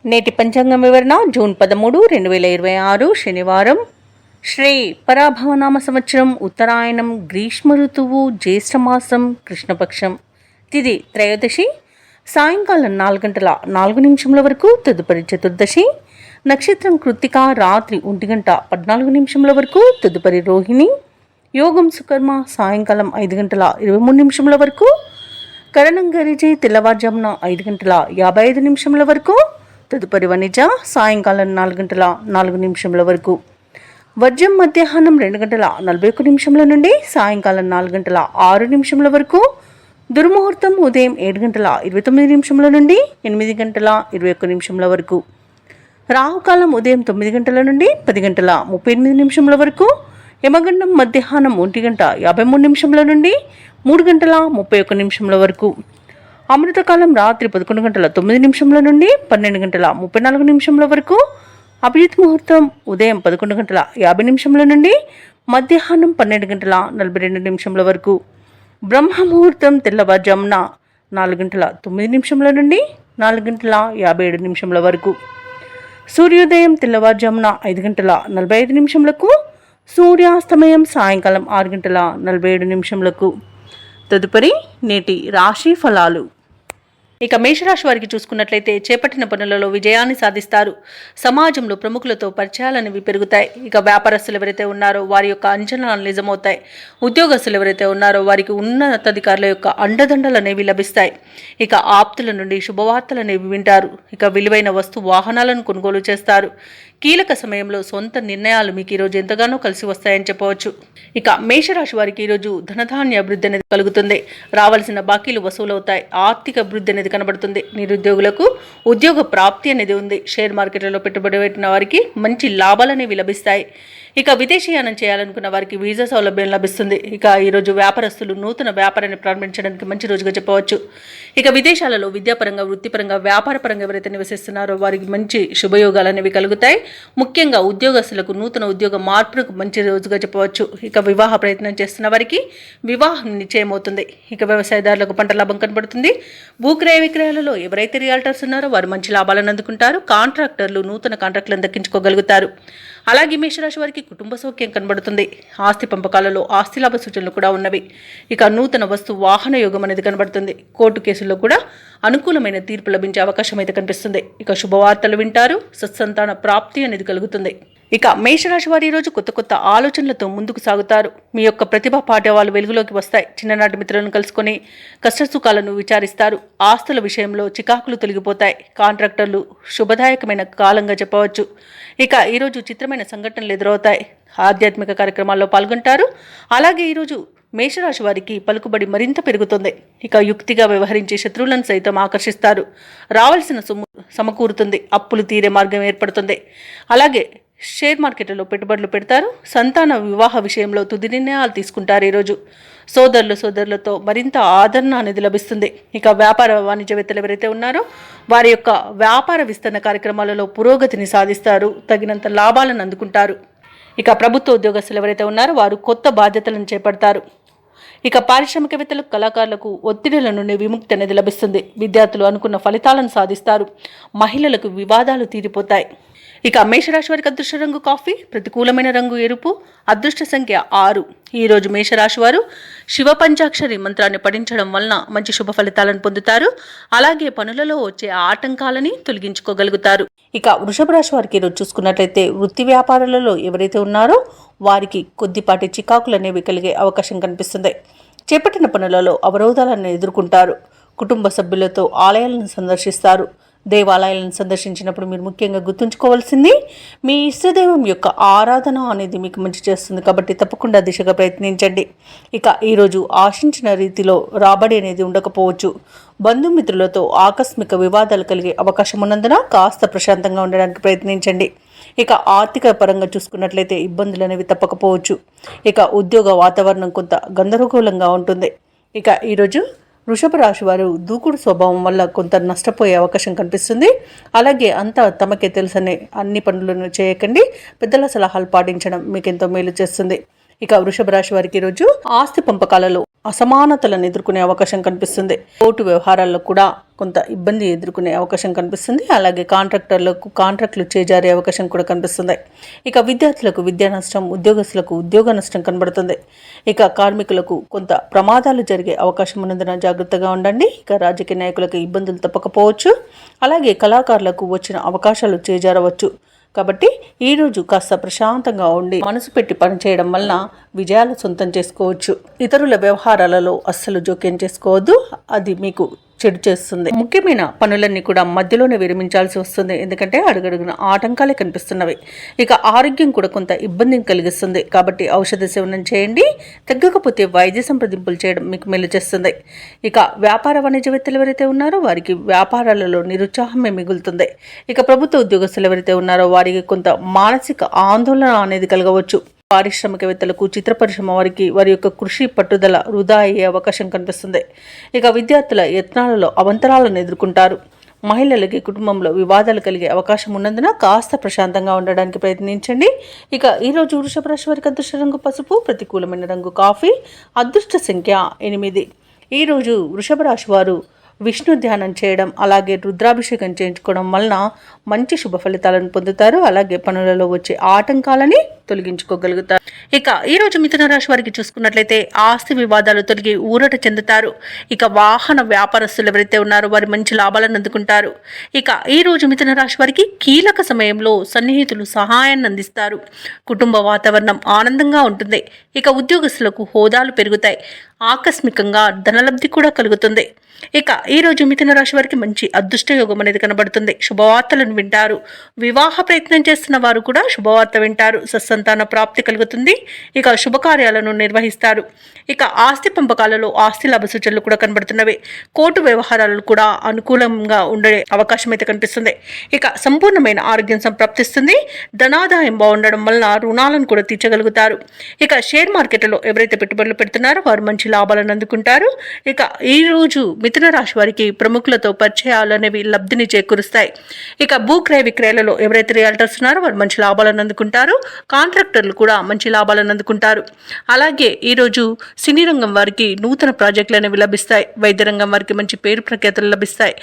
నేటి పంచాంగం వివరణ జూన్ 13, 2026 శనివారం. శ్రీ పరాభవనామ సంవత్సరం, ఉత్తరాయణం, గ్రీష్మ ఋతువు, జ్యేష్ఠమాసం, కృష్ణపక్షం. తిథి త్రయోదశి, సాయంకాలం 4:04 వరకు. తదుపరి చతుర్దశి. నక్షత్రం కృత్తిక, రాత్రి 1:14 వరకు. తదుపరి రోహిణి. యోగం సుకర్మ, సాయంకాలం 5:23 వరకు. కరణం గరిజి, తెల్లవారుజామున 5:55 వరకు. తదుపరి వనిజ, సాయంకాలం 4:04 వరకు. వర్జం మధ్యాహ్నం 2:41 నుండి సాయంకాలం 4:06 వరకు. దుర్ముహూర్తం ఉదయం 7:29 నుండి 8:21 వరకు. రాహుకాలం ఉదయం 9 నుండి 10:38 వరకు. యమగండం మధ్యాహ్నం 1:53 నుండి 3:31 వరకు. అమృతకాలం రాత్రి 11:09 నుండి 12:34 వరకు. అభిజిత్ ముహూర్తం ఉదయం 11:50 నుండి మధ్యాహ్నం 12:42 వరకు. బ్రహ్మ ముహూర్తం తెల్లవారుజామున 4:09 నుండి 4:57 వరకు. సూర్యోదయం తెల్లవారుజామున 5:45 సూర్యాస్తమయం సాయంకాలం 6:47. తదుపరి నేటి రాశి ఫలాలు. ఇక మేషరాశి వారికి చూసుకున్నట్లయితే చేపట్టిన పనులలో విజయాన్ని సాధిస్తారు. సమాజంలో ప్రముఖులతో పరిచయాలనేవి పెరుగుతాయి. ఇక వ్యాపారస్తులు ఎవరైతే ఉన్నారో వారి యొక్క అంచనాలు నిజమవుతాయి. ఉద్యోగస్తులు ఎవరైతే ఉన్నారో వారికి ఉన్నతాధికారుల యొక్క అండదండలు అనేవి లభిస్తాయి. ఇక ఆప్తుల నుండి శుభవార్తలు అనేవి వింటారు. ఇక విలువైన వాహనాలను కొనుగోలు చేస్తారు. కీలక సమయంలో సొంత నిర్ణయాలు మీకు ఈరోజు ఎంతగానో కలిసి వస్తాయని చెప్పవచ్చు. ఇక మేషరాశి వారికి ఈరోజు ధనధాన్య అభివృద్ధి అనేది కలుగుతుంది. రావాల్సిన బాకీలు వసూలవుతాయి. ఆర్థిక అభివృద్ధి అనేది కనబడుతుంది. నిరుద్యోగులకు ఉద్యోగ ప్రాప్తి అనేది ఉంది. షేర్ మార్కెట్లలో పెట్టుబడి పెట్టిన వారికి మంచి లాభాలు అనేవి లభిస్తాయి. ఇక విదేశీయానం చేయాలనుకున్న వారికి వీసా సౌలభ్యం లభిస్తుంది. ఇక ఈరోజు వ్యాపారస్తులు నూతన వ్యాపారాన్ని ప్రారంభించడానికి మంచి రోజుగా చెప్పవచ్చు. ఇక విదేశాలలో విద్యాపరంగా, వృత్తిపరంగా, వ్యాపారపరంగా ఎవరైతే నివసిస్తున్నారో వారికి మంచి శుభయోగాలు అనేవి కలుగుతాయి. ముఖ్యంగా ఉద్యోగస్తులకు నూతన ఉద్యోగ మార్పులకు మంచి రోజుగా చెప్పవచ్చు. ఇక వివాహ ప్రయత్నం చేస్తున్న వారికి వివాహం నిశ్చయమవుతుంది. ఇక వ్యవసాయదారులకు పంట లాభం కనబడుతుంది. భూక్రయ విక్రయాలలో ఎవరైతే రియాల్టర్స్ ఉన్నారో వారు మంచి లాభాలను అందుకుంటారు. కాంట్రాక్టర్లు నూతన కాంట్రాక్టులను దక్కించుకోగలుగుతారు. అలాగే మేషరాశి వారికి కుటుంబ సౌఖ్యం కనబడుతుంది. ఆస్తి పంపకాలలో ఆస్తి లాభ సూచనలు కూడా ఉన్నవి. ఇక నూతన వస్తు వాహన యోగం అనేది కనబడుతుంది. కోర్టు కేసుల్లో కూడా అనుకూలమైన తీర్పు లభించే అవకాశం అయితే కనిపిస్తుంది. ఇక శుభవార్తలు వింటారు. సత్సంతాన ప్రాప్తి అనేది కలుగుతుంది. ఇక మేషరాశి వారి ఈరోజు కొత్త కొత్త ఆలోచనలతో ముందుకు సాగుతారు. మీ యొక్క ప్రతిభా పాఠవాలు వెలుగులోకి వస్తాయి. చిన్ననాటి మిత్రులను కలుసుకొని కష్టసుఖాలను విచారిస్తారు. ఆస్తుల విషయంలో చికాకులు తొలగిపోతాయి. కాంట్రాక్టర్లు శుభదాయకమైన కాలంగా చెప్పవచ్చు. ఇక ఈరోజు చిత్రమైన సంఘటనలు ఎదురవుతాయి. ఆధ్యాత్మిక కార్యక్రమాల్లో పాల్గొంటారు. అలాగే ఈరోజు మేషరాశి వారికి పలుకుబడి మరింత పెరుగుతుంది. ఇక యుక్తిగా వ్యవహరించి శత్రువులను సైతం ఆకర్షిస్తారు. రావాల్సిన సొమ్ము సమకూరుతుంది. అప్పులు తీరే మార్గం ఏర్పడుతుంది. అలాగే షేర్ మార్కెట్లలో పెట్టుబడులు పెడతారు. సంతాన వివాహ విషయంలో తుది నిర్ణయాలు తీసుకుంటారు. ఈరోజు సోదరులతో మరింత ఆదరణ అనేది లభిస్తుంది. ఇక వ్యాపార వాణిజ్యవేత్తలు ఎవరైతే ఉన్నారో వారి యొక్క వ్యాపార విస్తరణ కార్యక్రమాలలో పురోగతిని సాధిస్తారు. తగినంత లాభాలను అందుకుంటారు. ఇక ప్రభుత్వ ఉద్యోగస్తులు ఎవరైతే ఉన్నారో వారు కొత్త బాధ్యతలను చేపడతారు. ఇక పారిశ్రామికవేత్తలకు, కళాకారులకు ఒత్తిడిల నుండి విముక్తి అనేది లభిస్తుంది. విద్యార్థులు అనుకున్న ఫలితాలను సాధిస్తారు. మహిళలకు వివాదాలు తీరిపోతాయి. ఇక మేషరాశి వారికి అదృష్ట రంగు కాఫీ, ప్రతికూలమైన రంగు ఎరుపు, అదృష్ట సంఖ్య 6. ఈరోజు మేషరాశి వారు శివ పంచాక్షరి మంత్రాన్ని పఠించడం వలన మంచి శుభ ఫలితాలను పొందుతారు. అలాగే పనులలో వచ్చే ఆటంకాలని తొలగించుకోగలుగుతారు. ఇక వృషభ రాశి వారికి ఈరోజు చూసుకున్నట్లయితే వృత్తి వ్యాపారాలలో ఎవరైతే ఉన్నారో వారికి కొద్దిపాటి చికాకులు అనేవి కలిగే అవకాశం కనిపిస్తుంది. చేపట్టిన పనులలో అవరోధాలను ఎదుర్కొంటారు. కుటుంబ సభ్యులతో ఆలయాలను సందర్శిస్తారు. దేవాలయాలను సందర్శించినప్పుడు మీరు ముఖ్యంగా గుర్తుంచుకోవాల్సింది మీ ఇష్టదైవం యొక్క ఆరాధన అనేది మీకు మంచి చేస్తుంది. కాబట్టి తప్పకుండా దిశగా ప్రయత్నించండి. ఇక ఈరోజు ఆశించిన రీతిలో రాబడి అనేది ఉండకపోవచ్చు. బంధుమిత్రులతో ఆకస్మిక వివాదాలు కలిగే అవకాశం ఉన్నందున కాస్త ప్రశాంతంగా ఉండడానికి ప్రయత్నించండి. ఇక ఆర్థిక పరంగా చూసుకున్నట్లయితే ఇబ్బందులు అనేవి తప్పకపోవచ్చు. ఇక ఉద్యోగ వాతావరణం కొంత గందరగోళంగా ఉంటుంది. ఇక ఈరోజు వృషభ రాశి వారు దూకుడు స్వభావం వల్ల కొంత నష్టపోయే అవకాశం కనిపిస్తుంది. అలాగే అంతా తమకే తెలుసనే అన్ని పనులను చేయకండి. పెద్దల సలహాలు పాటించడం మీకు ఎంతో మేలు చేస్తుంది. ఇక వృషభ రాశి వారికి ఈరోజు ఆస్తి పంపకాలలో అసమానతలను ఎదుర్కొనే అవకాశం కనిపిస్తుంది. కోర్టు వ్యవహారాల్లో కూడా కొంత ఇబ్బంది ఎదుర్కొనే అవకాశం కనిపిస్తుంది. అలాగే కాంట్రాక్టర్లకు కాంట్రాక్టులు చేజారే అవకాశం కూడా కనిపిస్తుంది. ఇక విద్యార్థులకు విద్యా నష్టం, ఉద్యోగస్తులకు ఉద్యోగ నష్టం కనబడుతుంది. ఇక కార్మికులకు కొంత ప్రమాదాలు జరిగే అవకాశం ఉన్నందున జాగ్రత్తగా ఉండండి. ఇక రాజకీయ నాయకులకు ఇబ్బందులు తప్పకపోవచ్చు. అలాగే కళాకారులకు వచ్చిన అవకాశాలు చేజారవచ్చు. కాబట్టి ఈరోజు కాస్త ప్రశాంతంగా ఉండి మనసు పెట్టి పనిచేయడం వలన విజయాలు సొంతం చేసుకోవచ్చు. ఇతరుల వ్యవహారాలలో అస్సలు జోక్యం చేసుకోవద్దు, అది మీకు చెడు చేస్తుంది. ముఖ్యమైన పనులన్నీ కూడా మధ్యలోనే విరమించాల్సి వస్తుంది, ఎందుకంటే అడుగడుగున ఆటంకాలే కనిపిస్తున్నవి. ఇక ఆరోగ్యం కూడా కొంత ఇబ్బందిని కలిగిస్తుంది, కాబట్టి ఔషధ సేవనం చేయండి. తగ్గకపోతే వైద్య సంప్రదింపులు చేయడం మీకు మేలు చేస్తుంది. ఇక వ్యాపార వాణిజ్యవేత్తలు ఎవరైతే ఉన్నారో వారికి వ్యాపారాలలో నిరుత్సాహమే మిగులుతుంది. ఇక ప్రభుత్వ ఉద్యోగస్తులు ఎవరైతే ఉన్నారో వారికి కొంత మానసిక ఆందోళన అనేది కలగవచ్చు. పారిశ్రామికవేత్తలకు, చిత్ర పరిశ్రమ వారికి వారి యొక్క కృషి పట్టుదల వృధా అయ్యే అవకాశం కనిపిస్తుంది. ఇక విద్యార్థుల యత్నాలలో అవంతరాలను ఎదుర్కొంటారు. మహిళలకి కుటుంబంలో వివాదాలు కలిగే అవకాశం ఉన్నందున కాస్త ప్రశాంతంగా ఉండడానికి ప్రయత్నించండి. ఇక ఈరోజు వృషభ రాశి వారికి అదృష్ట రంగు పసుపు, ప్రతికూలమైన రంగు కాఫీ, అదృష్ట సంఖ్య 8. ఈరోజు వృషభ రాశి వారు విష్ణు ధ్యానం చేయడం, అలాగే రుద్రాభిషేకం చేయించుకోవడం వలన మంచి శుభ ఫలితాలను పొందుతారు. అలాగే పనులలో వచ్చే ఆటంకాలని తొలగించుకోగలుగుతారు. ఇక ఈరోజు మిథున రాశి వారికి చూసుకున్నట్లయితే ఆస్తి వివాదాలు తొలగి ఊరట చెందుతారు. ఇక వాహన వ్యాపారస్తులు ఎవరైతే ఉన్నారో వారి మంచి లాభాలను అందుకుంటారు. ఇక ఈరోజు మిథున రాశి వారికి కీలక సమయంలో సన్నిహితులు సహాయాన్ని అందిస్తారు. కుటుంబ వాతావరణం ఆనందంగా ఉంటుంది. ఇక ఉద్యోగస్తులకు హోదాలు పెరుగుతాయి. ఆకస్మికంగా ధనలబ్ధి కూడా కలుగుతుంది. ఇక ఈరోజు మిథున రాశి వారికి మంచి అదృష్ట యోగం అనేది కనబడుతుంది. శుభవార్తలను వింటారు. వివాహ ప్రయత్నం చేస్తున్న వారు కూడా శుభవార్త వింటారు. సత్సంతాన ప్రాప్తి కలుగుతుంది. ఇక శుభకార్యాలను నిర్వహిస్తారు. ఇక ఆస్తి పంపకాలలో ఆస్తి లాభ సూచనలు కూడా కనబడుతున్నవి. కోర్టు వ్యవహారాలు కూడా అనుకూలంగా ఉండే అవకాశం అయితే కనిపిస్తుంది. ఇక సంపూర్ణమైన ఆరోగ్యం సంప్రాప్తిస్తుంది. ధనాదాయం బాగుండడం వలన రుణాలను కూడా తీర్చగలుగుతారు. ఇక షేర్ మార్కెట్లో ఎవరైతే పెట్టుబడులు పెడుతున్నారో వారు మంచి లాభాలను అందుకుంటారు. ఇక ఈ రోజు మిథున రాశి వారికి ప్రముఖులతో పరిచయాలు అనేవి లబ్ధిని చేకూరుస్తాయి. ఇక భూక్రయ విక్రయాలలో ఎవరైతే రియల్టర్స్ ఉన్నారో వారు మంచి లాభాలను అందుకుంటారు. కాంట్రాక్టర్లు కూడా మంచి లాభాలను అందుకుంటారు. అలాగే ఈరోజు సినీ రంగం వారికి నూతన ప్రాజెక్టులు అనేవి లభిస్తాయి. వైద్య రంగం వారికి మంచి పేరు ప్రఖ్యాతులు లభిస్తాయి.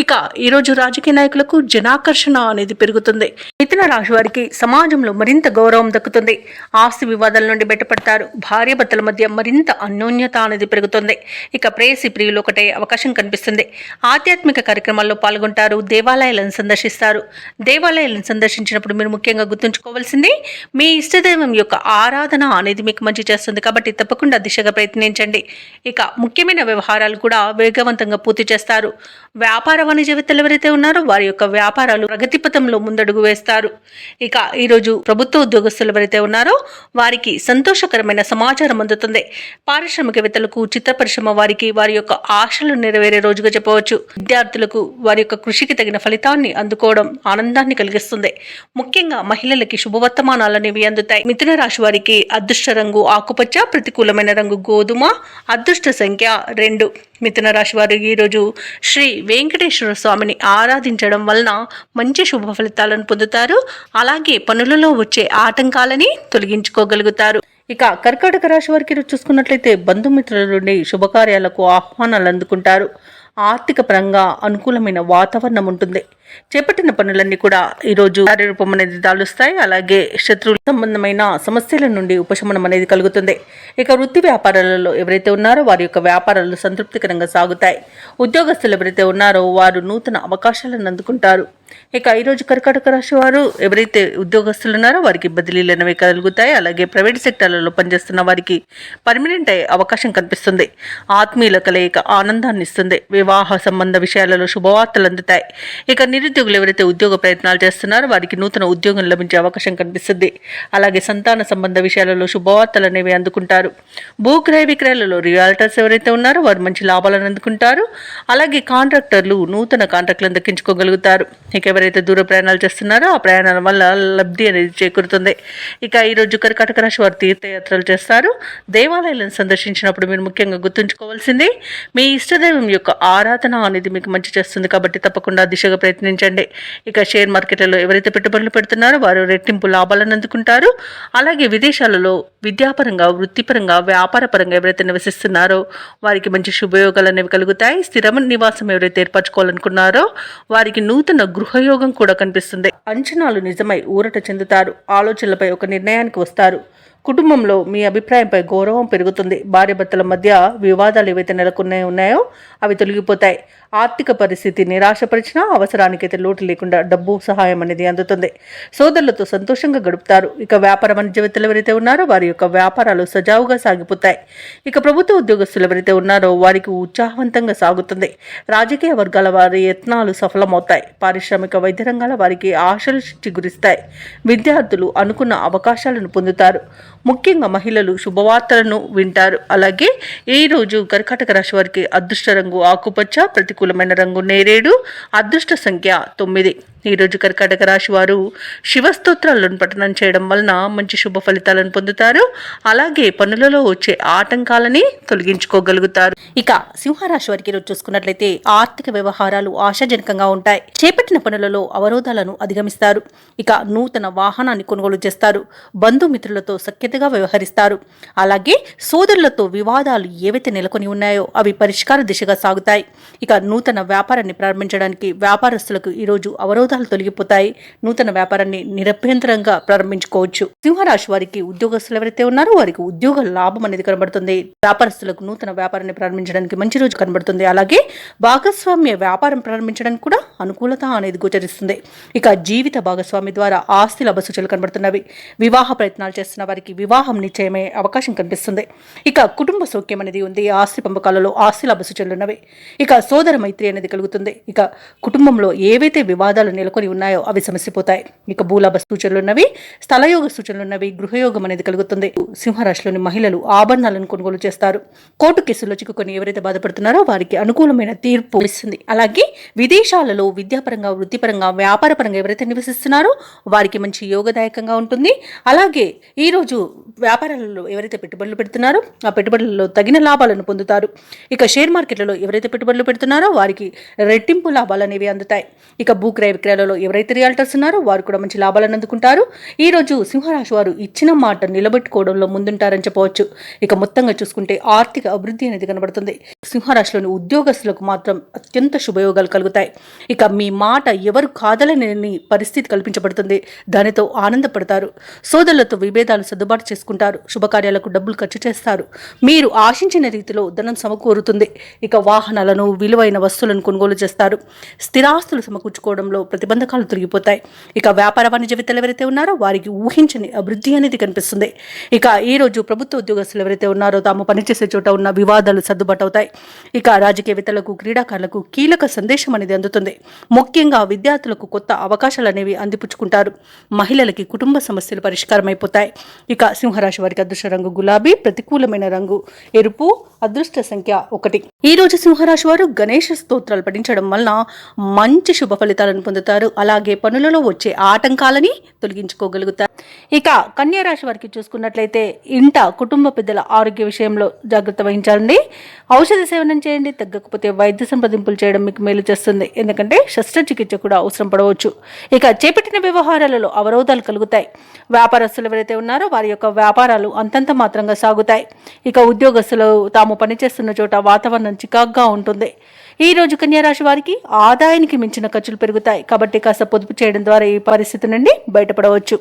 ఇక ఈరోజు రాజకీయ నాయకులకు జనాకర్షణ అనేది పెరుగుతుంది. మిథున రాశి వారికి సమాజంలో మరింత గౌరవం దక్కుతుంది. ఆస్తి వివాదాల నుండి బయటపడతారు. భార్యాభర్తల మధ్య మరింత అన్యోన్యత అనేది పెరుగుతుంది. ఇక ప్రేయసి ప్రియులు ఒకటే అవకాశం కనిపిస్తుంది. ఆధ్యాత్మిక కార్యక్రమాల్లో పాల్గొంటారు. దేవాలయాలను సందర్శిస్తారు. దేవాలయాలను సందర్శించినప్పుడు మీరు ముఖ్యంగా గుర్తుంచుకోవాల్సింది మీ ఇష్టదైవం యొక్క ఆరాధన అనేది మీకు మంచి చేస్తుంది. కాబట్టి తప్పకుండా దిశగా ప్రయత్నించండి. ఇక ముఖ్యమైన వ్యవహారాలు కూడా వేగవంతంగా పూర్తి చేస్తారు. వ్యాపార వాణిజ్యవేత్తలు ఎవరైతే ఉన్నారో వారి యొక్క వ్యాపారాలు ప్రగతి పథంలో ముందడుగు వేస్తారు. ఇక ఈరోజు ప్రభుత్వ ఉద్యోగస్తులు ఎవరైతే ఉన్నారో వారికి సంతోషకరమైన సమాచారం అందుతుంది. పారిశ్రామికవేత్తలకు, చిత్ర పరిశ్రమ వారికి వారి యొక్క ఆశలు నెరవేరే రోజుగా చెప్పవచ్చు. విద్యార్థులకు వారి యొక్క కృషికి తగిన ఫలితాన్ని అందుకోవడం ఆనందాన్ని కలిగిస్తుంది. ముఖ్యంగా మహిళలకి శుభవర్తమానాలు అనేవి అందుతాయి. మిథున రాశి వారికి అదృష్ట రంగు ఆకుపచ్చ, ప్రతికూలమైన రంగు గోధుమ, అదృష్ట సంఖ్య 2. మిథున రాశి వారు ఈరోజు శ్రీ వెంకటేశ్వర స్వామిని ఆరాధించడం వలన మంచి శుభ ఫలితాలను పొందుతారు. అలాగే పనులలో వచ్చే ఆటంకాలని తొలగించుకోగలుగుతారు. ఇక కర్కాటక రాశి వారికి చూసుకున్నట్లయితే బంధుమిత్రుల నుండి శుభకార్యాలకు ఆహ్వానాలు అందుకుంటారు. ఆర్థిక పరంగా అనుకూలమైన వాతావరణం ఉంటుంది. చేపట్టిన పనులన్నీ కూడా ఈరోజు కార్యరూపం అనేది దాలుస్తాయి. అలాగే శత్రువుల సంబంధమైన సమస్యల నుండి ఉపశమనం అనేది కలుగుతుంది. ఇక వృత్తి వ్యాపారాలలో ఎవరైతే ఉన్నారో వారి యొక్క వ్యాపారాలు సంతృప్తికరంగా సాగుతాయి. ఉద్యోగస్తులు ఎవరైతే ఉన్నారో వారు నూతన అవకాశాలను అందుకుంటారు. ఇక ఈరోజు కర్కాటక రాశి వారు ఎవరైతే ఉద్యోగస్తులు ఉన్నారో వారికి బదిలీలు అనేవి కలుగుతాయి. అలాగే ప్రైవేట్ సెక్టార్లలో పనిచేస్తున్న వారికి పర్మనెంట్ అయ్యే అవకాశం కనిపిస్తుంది. ఆత్మీయుల కలయిక ఆనందాన్ని ఇస్తుంది. వివాహ సంబంధ విషయాలలో శుభవార్తలు అందుతాయి. ఇక నిరుద్యోగులు ఎవరైతే ఉద్యోగ ప్రయత్నాలు చేస్తున్నారో వారికి నూతన ఉద్యోగం లభించే అవకాశం కనిపిస్తుంది. అలాగే సంతాన సంబంధ విషయాలలో శుభవార్తలు అనేవి అందుకుంటారు. భూక్రయ విక్రయాలలో రియాల్టర్స్ ఎవరైతే ఉన్నారో వారు మంచి లాభాలను అందుకుంటారు. అలాగే కాంట్రాక్టర్లు నూతన కాంట్రాక్టులను దక్కించుకోగలుగుతారు. ఇక ఎవరైతే దూర ప్రయాణాలు చేస్తున్నారో ఆ ప్రయాణాల వల్ల లబ్ధి అనేది చేకూరుతుంది. ఇక ఈరోజు కర్కాటక రాశి వారు తీర్థయాత్రలు చేస్తారు. దేవాలయాలను సందర్శించినప్పుడు మీరు ముఖ్యంగా గుర్తుంచుకోవాల్సింది మీ ఇష్టదైవం యొక్క ఆరాధన అనేది మీకు మంచి చేస్తుంది కాబట్టి తప్పకుండా దిశగా ప్రయత్నించండి. ఇక షేర్ మార్కెట్లలో ఎవరైతే పెట్టుబడులు పెడుతున్నారో వారు రెట్టింపు లాభాలను అందుకుంటారు. అలాగే విదేశాలలో విద్యాపరంగా, వృత్తిపరంగా, వ్యాపారపరంగా ఎవరైతే నివసిస్తున్నారో వారికి మంచి శుభయోగాలు అనేవి కలుగుతాయి. స్థిర నివాసం ఎవరైతే ఏర్పరచుకోవాలనుకున్నారో వారికి నూతన గృహయోగం కూడా కనిపిస్తుంది. అంచనాలు నిజమై ఊరట చెందుతారు. ఆలోచనలపై ఒక నిర్ణయానికి వస్తారు. కుటుంబంలో మీ అభిప్రాయంపై గౌరవం పెరుగుతుంది. భార్యాభర్తల మధ్య వివాదాలు ఏవైతే నెలకొనే ఉన్నాయో అవి తొలగిపోతాయి. ఆర్థిక పరిస్థితి నిరాశపరిచినా అవసరానికైతే లోటు లేకుండా డబ్బు సహాయం అనేది అందుతుంది. సోదరులతో సంతోషంగా గడుపుతారు. ఇక వ్యాపార వాణిజ్యవేత్తలు ఎవరైతే ఉన్నారో వారి యొక్క వ్యాపారాలు సజావుగా సాగిపోతాయి. ఇక ప్రభుత్వ ఉద్యోగస్తులు ఎవరైతే ఉన్నారో వారికి ఉత్సాహవంతంగా సాగుతుంది. రాజకీయ వర్గాల వారి యత్నాలు సఫలమవుతాయి. పారిశ్రామిక వైద్య రంగాల వారికి ఆశలు చిగురిస్తాయి. విద్యార్థులు అనుకున్న అవకాశాలను పొందుతారు. ముఖ్యంగా మహిళలు శుభవార్తలను వింటారు. అలాగే ఈరోజు కర్కాటక రాశి వారికి అదృష్ట రంగు ఆకుపచ్చ, ప్రతికూలమైన రంగు నేరేడు, అదృష్ట సంఖ్య 9. ఈరోజు కర్కాటక రాశి వారు శివస్తోత్రాలను పఠనం చేయడం వలన మంచి శుభ ఫలితాలను పొందుతారు. అలాగే పనులలో వచ్చే ఆటంకాలని తొలగించుకోగలుగుతారు. ఇక సింహరాశి వారికి ఈరోజు చూసుకున్నట్లయితే ఆర్థిక వ్యవహారాలు ఆశాజనకంగా ఉంటాయి. చేపట్టిన పనులలో అవరోధాలను అధిగమిస్తారు. ఇక నూతన వాహనాన్ని కొనుగోలు చేస్తారు. బంధుమిత్రులతో సఖ్యతగా వ్యవహరిస్తారు. అలాగే సోదరులతో వివాదాలు ఏవైతే నెలకొని ఉన్నాయో అవి పరిష్కార దిశగా సాగుతాయి. ఇక నూతన వ్యాపారాన్ని ప్రారంభించడానికి వ్యాపారస్తులకు ఈరోజు అవరోధాలు తొలగిపోతాయి. నూతన వ్యాపారాన్ని నిరభ్యంతరంగా ప్రారంభించుకోవచ్చు. సింహరాశి వారికి ఉద్యోగస్తులు ఎవరైతే ఉన్నారో వారికి ఉద్యోగ లాభం అనేది కనబడుతుంది. వ్యాపారస్తులకు నూతన వ్యాపారాన్ని ప్రారంభించడానికి మంచి రోజు కనబడుతుంది. అలాగే భాగస్వామ్య వ్యాపారం ప్రారంభించడానికి కూడా అనుకూలత అనేది గోచరిస్తుంది. ఇక జీవిత భాగస్వామి ద్వారా ఆస్తి లాభ సూచనలు కనబడుతున్నవి. వివాహ ప్రయత్నాలు చేస్తున్న వారికి వివాహం నిశ్చయమయ్యే అవకాశం కనిపిస్తుంది. ఇక కుటుంబ సౌఖ్యం అనేది ఉంది. ఆస్తి పంపకాలలో ఆస్తి లాభ సూచనలు ఉన్నవి. ఇక సోదర మైత్రి అనేది కలుగుతుంది. ఇక కుటుంబంలో ఏవైతే వివాదాలు నెలకొని ఉన్నాయో అవి సమసిపోతాయి. ఇక భూలాభ సూచనలు ఉన్నవి. స్థలయోగ సూచనలు ఉన్నవి. గృహయోగం అనేది కలుగుతుంది. సింహరాశిలోని మహిళలు ఆభరణాలను కొనుగోలు చేస్తారు. కోర్టు కేసుల్లో చిక్కుకొని ఎవరైతే బాధపడుతున్నారో వారికి అనుకూలమైన తీర్పు ఇస్తుంది. అలాగే విదేశాలలో విద్యాపరంగా, వృత్తిపరంగా, వ్యాపారపరంగా ఎవరైతే నివసిస్తున్నారో వారికి మంచి యోగదాయకంగా ఉంటుంది. అలాగే ఈరోజు వ్యాపారాలలో ఎవరైతే పెట్టుబడులు పెడుతున్నారో ఆ పెట్టుబడులలో తగిన లాభాలను పొందుతారు. ఇక షేర్ మార్కెట్లలో ఎవరైతే పెట్టుబడులు పెడుతున్నారో వారికి రెట్టింపు లాభాలు అనేవి అందుతాయి. ఇక భూక్రయ విక్రయాలలో ఎవరైతే రియాల్టర్స్ ఉన్నారో వారు కూడా మంచి లాభాలను అందుకుంటారు. ఈ రోజు సింహరాశి వారు ఇచ్చిన మాట నిలబెట్టుకోవడంలో ముందుంటారని చెప్పవచ్చు. ఇక మొత్తంగా చూసుకుంటే ఆర్థిక అభివృద్ధి అనేది కనబడుతుంది. సింహరాశిలోని ఉద్యోగస్తులకు మాత్రం అత్యంత శుభయోగాలు కలుగుతాయి. ఇక మీ మాట ఎవరు కాదలని పరిస్థితి కల్పించబడుతుంది. దానితో ఆనందపడతారు. సోదరులతో విభేదాలు సర్దుబాటు చేసుకుంటారు. శుభకార్యాలకు డబ్బులు ఖర్చు చేస్తారు. మీరు ఆశించిన రీతిలో ధనం సమకూరుతుంది. ఇక వాహనాలను, విలువైన వస్తువులను కొనుగోలు చేస్తారు. స్థిరాస్తులు సమకూర్చుకోవడంలో ప్రతిబంధకాలు తొలగిపోతాయి. ఇక వ్యాపార వాణిజ్యవేత్తలు ఎవరైతే ఉన్నారో వారికి ఊహించని అభివృద్ధి అనేది కనిపిస్తుంది. ఇక ఈ రోజు ప్రభుత్వ ఉద్యోగస్తులు ఎవరైతే ఉన్నారో తాము పనిచేసే చోట ఉన్న వివాదాలు సర్దుబాటు అవుతాయి. ఇక రాజకీయవేత్తలకు, క్రీడాకారులకు కీలక సందేశం అనేది అందుతుంది. ముఖ్యంగా విద్యార్థులకు కొత్త అవకాశాలు అనేవి అందిపుచ్చుకుంటారు. మహిళలకి కుటుంబ సమస్యలు పరిష్కారం అయిపోతాయి. ఇక సింహరాశి వారికి అదృష్ట రంగు గులాబీ, ప్రతికూలమైన రంగు ఎరుపు, అదృష్ట సంఖ్య 1. ఈ రోజు సింహరాశి వారు గణేష స్తోత్రాలు పఠించడం వలన మంచి శుభ ఫలితాలను పొందుతారు. అలాగే పనులలో వచ్చే ఆటంకాలని తొలగించుకోగలుగుతారు. ఇక కన్యా రాశి వారికి చూసుకున్నట్లయితే ఇంట కుటుంబ పెద్దల ఆరోగ్య విషయంలో జాగ్రత్త వహించాలండి. ఔషధ సేవనం చేయండి. తగ్గకపోతే వైద్య సంప్రదింపులు చేయడం మీకు మేలు చేస్తుంది. ఎందుకంటే శస్త్రచికిత్స కూడా అవసరం పడవచ్చు. ఇక చేపట్టిన వ్యవహారాలలో అవరోధాలు కలుగుతాయి. వ్యాపారస్తులు ఎవరైతే ఉన్నారో వారి యొక్క వ్యాపారాలు అంతంత మాత్రంగా సాగుతాయి. ఇక ఉద్యోగస్తులు తాము పనిచేస్తున్న చోట వాతావరణం చికాగ్గా ఉంటుంది. ఈ రోజు కన్యా రాశి వారికి ఆదాయానికి మించిన ఖర్చులు పెరుగుతాయి. కాబట్టి కాస్త పొదుపు చేయడం ద్వారా ఈ పరిస్థితి నుండి బయటపడవచ్చు.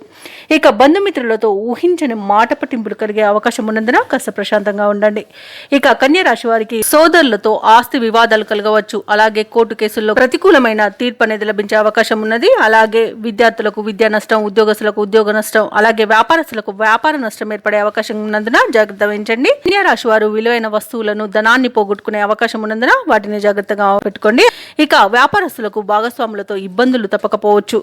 ఇక బంధుమిత్రులతో ఊహించని మాట పట్టింపులు కలిగే అవకాశం ఉన్నందున కాస్త ప్రశాంతంగా ఉండండి. ఇక కన్యా రాశి వారికి సోదరులతో ఆస్తి వివాదాలు కలగవచ్చు. అలాగే కోర్టు కేసుల్లో ప్రతికూలమైన తీర్పు అనేది లభించే అవకాశం ఉన్నది. అలాగే విద్యార్థులకు విద్యా నష్టం, ఉద్యోగస్తులకు ఉద్యోగ నష్టం, అలాగే వ్యాపారస్తులకు వ్యాపార నష్టం ఏర్పడే అవకాశం ఉన్నందున జాగ్రత్త వహించండి. కన్యా రాశి వారు విలువైన వస్తువులను, ధనాన్ని పోగొట్టుకునే అవకాశం ఉన్నందున వాటిని జాగ్రత్తగా పెట్టుకోండి. ఇక వ్యాపారస్తులకు భాగస్వాములతో ఇబ్బందులు తప్పకపోవచ్చు.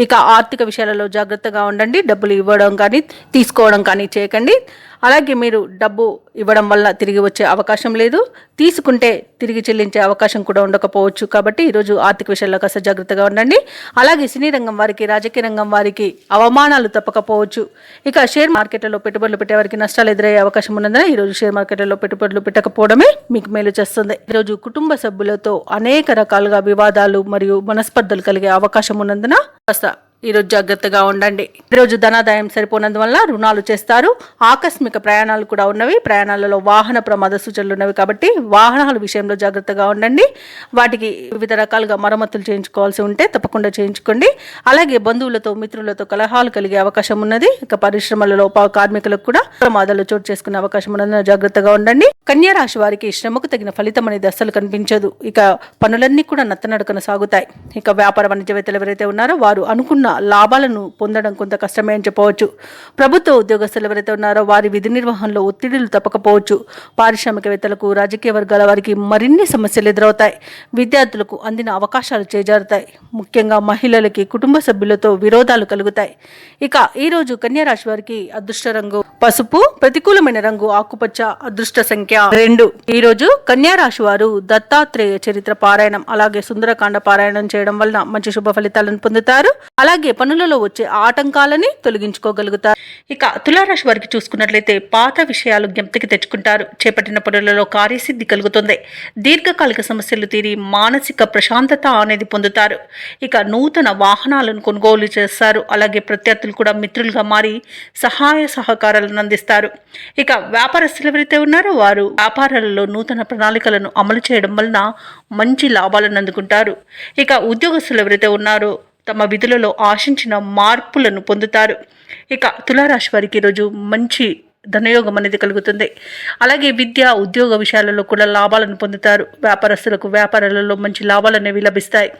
ఇక ఆర్థిక విషయాలలో జాగ్రత్తగా ఉండండి. డబ్బులు ఇవ్వడం కానీ తీసుకోవడం కానీ చేయకండి. అలాగే మీరు డబ్బు ఇవ్వడం వల్ల తిరిగి వచ్చే అవకాశం లేదు, తీసుకుంటే తిరిగి చెల్లించే అవకాశం కూడా ఉండకపోవచ్చు. కాబట్టి ఈరోజు ఆర్థిక విషయాల్లో కాస్త జాగ్రత్తగా ఉండండి. అలాగే సినీ రంగం వారికి, రాజకీయ రంగం వారికి అవమానాలు తప్పకపోవచ్చు. ఇక షేర్ మార్కెట్లలో పెట్టుబడులు పెట్టే వారికి నష్టాలు ఎదురయ్యే అవకాశం ఉన్నందున ఈరోజు షేర్ మార్కెట్లలో పెట్టుబడులు పెట్టకపోవడమే మీకు మేలు చేస్తుంది. ఈరోజు కుటుంబ సభ్యులతో అనేక రకాలుగా వివాదాలు మరియు మనస్పర్ధలు కలిగే అవకాశం ఉన్నందున కాస్త ఈరోజు జాగ్రత్తగా ఉండండి. ఈరోజు ధనాదాయం సరిపోనందువల్ల రుణాలు చేస్తారు. ఆకస్మిక ప్రయాణాలు కూడా ఉన్నవి. ప్రయాణాలలో వాహన ప్రమాద సూచనలు ఉన్నవి కాబట్టి వాహనాల విషయంలో జాగ్రత్తగా ఉండండి. వాటికి వివిధ రకాలుగా మరమ్మతులు చేయించుకోవాల్సి ఉంటే తప్పకుండా చేయించుకోండి. అలాగే బంధువులతో, మిత్రులతో కలహాలు కలిగే అవకాశం ఉన్నది. ఇక పరిశ్రమలలో కార్మికులకు కూడా ప్రమాదాలు చోటు చేసుకునే అవకాశం ఉన్నది. జాగ్రత్తగా ఉండండి. కన్యా రాశి వారికి శ్రమకు తగిన ఫలితం అనేది అస్సలు కనిపించదు. ఇక పనులన్నీ కూడా నత్తనడకన సాగుతాయి. ఇక వ్యాపార వాణిజ్యవేత్తలు ఎవరైతే ఉన్నారో వారు అనుకున్న లాభాలను పొందడం కొంత కష్టమే అని చెప్పవచ్చు. ప్రభుత్వ ఉద్యోగస్తులు ఎవరైతే ఉన్నారో వారి విధి నిర్వహణలో ఒత్తిడిలు తప్పకపోవచ్చు. పారిశ్రామికవేత్తలకు, రాజకీయ వర్గాల వారికి మరిన్ని సమస్యలు ఎదురవుతాయి. విద్యార్థులకు అందిన అవకాశాలు చేజారుతాయి. ముఖ్యంగా మహిళలకి కుటుంబ సభ్యులతో విరోధాలు కలుగుతాయి. ఇక ఈరోజు కన్యా రాశి వారికి అదృష్ట రంగు పసుపు, ప్రతికూలమైన రంగు ఆకుపచ్చ, అదృష్ట సంఖ్య 2. ఈరోజు కన్యా రాశి వారు దత్తాత్రేయ చరిత్ర పారాయణం, అలాగే సుందరకాండ పారాయణం చేయడం వలన మంచి శుభ ఫలితాలను పొందుతారు. అలాగే పనులలో వచ్చే ఆటంకాలని తొలగించుకోగలుగుతారు. ఇక తులారాశి వారికి చూసుకున్నట్లయితే పాత విషయాలు జ్ఞప్తికి తెచ్చుకుంటారు. చేపట్టిన పనులలో కార్యసిద్ధి కలుగుతుంది. దీర్ఘకాలిక సమస్యలు తీరి మానసిక ప్రశాంతత అనేది పొందుతారు. ఇక నూతన వాహనాలను కొనుగోలు చేస్తారు. అలాగే ప్రత్యర్థులు కూడా మిత్రులుగా మారి సహాయ సహకారాలను అందిస్తారు. ఇక వ్యాపారస్తులు ఎవరైతే ఉన్నారో వారు వ్యాపారాలలో నూతన ప్రణాళికలను అమలు చేయడం వలన మంచి లాభాలను అందుకుంటారు. ఇక ఉద్యోగస్తులు ఎవరైతే ఉన్నారో తమ విధులలో ఆశించిన మార్పులను పొందుతారు. ఇక తులారాశి వారికి ఈరోజు మంచి ధనయోగం అనేది కలుగుతుంది. అలాగే విద్య, ఉద్యోగ విషయాలలో కూడా లాభాలను పొందుతారు. వ్యాపారస్తులకు వ్యాపారాలలో మంచి లాభాలు అనేవి లభిస్తాయి.